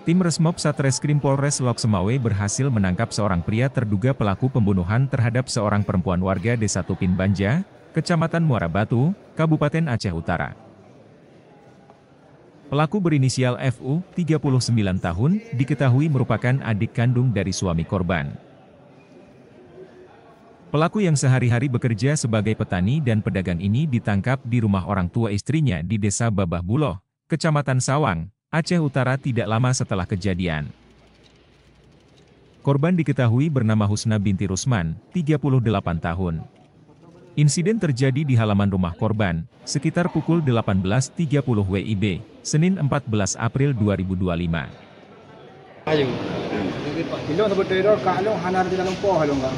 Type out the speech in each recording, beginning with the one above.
Tim Resmob Satreskrim Polres Lok Semawe berhasil menangkap seorang pria terduga pelaku pembunuhan terhadap seorang perempuan warga Desa Tupin Banja, Kecamatan Muara Batu, Kabupaten Aceh Utara. Pelaku berinisial FU, 39 tahun, diketahui merupakan adik kandung dari suami korban. Pelaku yang sehari-hari bekerja sebagai petani dan pedagang ini ditangkap di rumah orang tua istrinya di Desa Babah Buloh, Kecamatan Sawang, Aceh Utara tidak lama setelah kejadian. Korban diketahui bernama Husna binti Rusman, 38 tahun. Insiden terjadi di halaman rumah korban, sekitar pukul 18.30 WIB, Senin 14 April 2025. Ayo. Kilo sebetul itu kalau hanar di dalam poh kalau enggak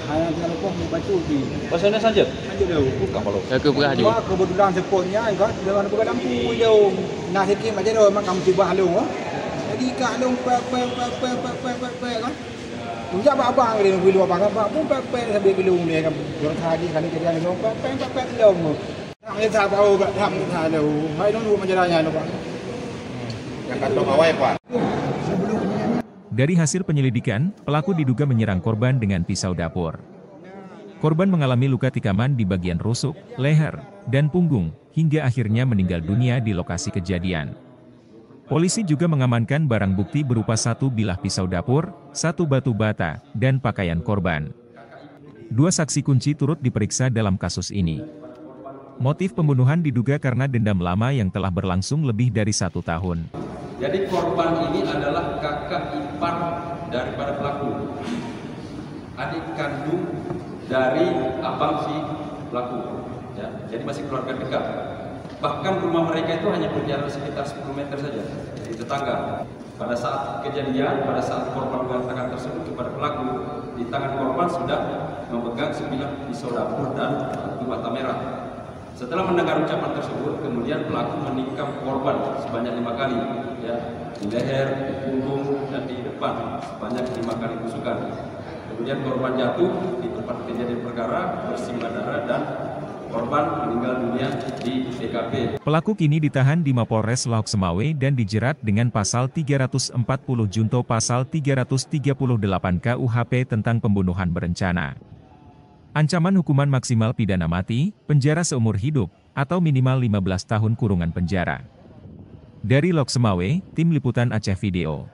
hanar di dalam poh batu di. Pasalnya saja. Aja dah. Bukan kalau. Ya ke berah juga. Kebetulan sepotnya kan dengan begadang lampu jauh. Nah sikit macam tu mak kamu tiba halung. Jadi kalau pe kan. Punjak abang dia nak bilu abang apa pun pe sambil gelung dia kan. Orang tadi kali kerja ni pe gelung. Nak dia tak tahu tak tahu. Hai dulu majalahnya tu Pak. Yang kantong awal Pak. Dari hasil penyelidikan, pelaku diduga menyerang korban dengan pisau dapur. Korban mengalami luka tikaman di bagian rusuk, leher, dan punggung, hingga akhirnya meninggal dunia di lokasi kejadian. Polisi juga mengamankan barang bukti berupa satu bilah pisau dapur, satu batu bata, dan pakaian korban. Dua saksi kunci turut diperiksa dalam kasus ini. Motif pembunuhan diduga karena dendam lama yang telah berlangsung lebih dari 1 tahun. Jadi korban ini adalah kakak ipar daripada pelaku, adik kandung dari abang si pelaku. Ya, jadi masih keluarga dekat. Bahkan rumah mereka itu hanya berjarak sekitar 10 meter saja, di tetangga. Pada saat kejadian, pada saat korban mengatakan tersebut kepada pelaku, di tangan korban sudah memegang sebilah pisau dapur dan batu bata merah. Setelah mendengar ucapan tersebut, kemudian pelaku menikam korban sebanyak 5 kali, ya, di leher, di punggung, dan di depan sebanyak 5 kali tusukan. Kemudian korban jatuh di tempat kejadian perkara, bersimbah darah, dan korban meninggal dunia di TKP. Pelaku kini ditahan di Mapolres Lok Semawe dan dijerat dengan pasal 340 junto pasal 338 KUHP tentang pembunuhan berencana. Ancaman hukuman maksimal pidana mati, penjara seumur hidup, atau minimal 15 tahun kurungan penjara. Dari Lok Semawe, Tim Liputan Aceh Video.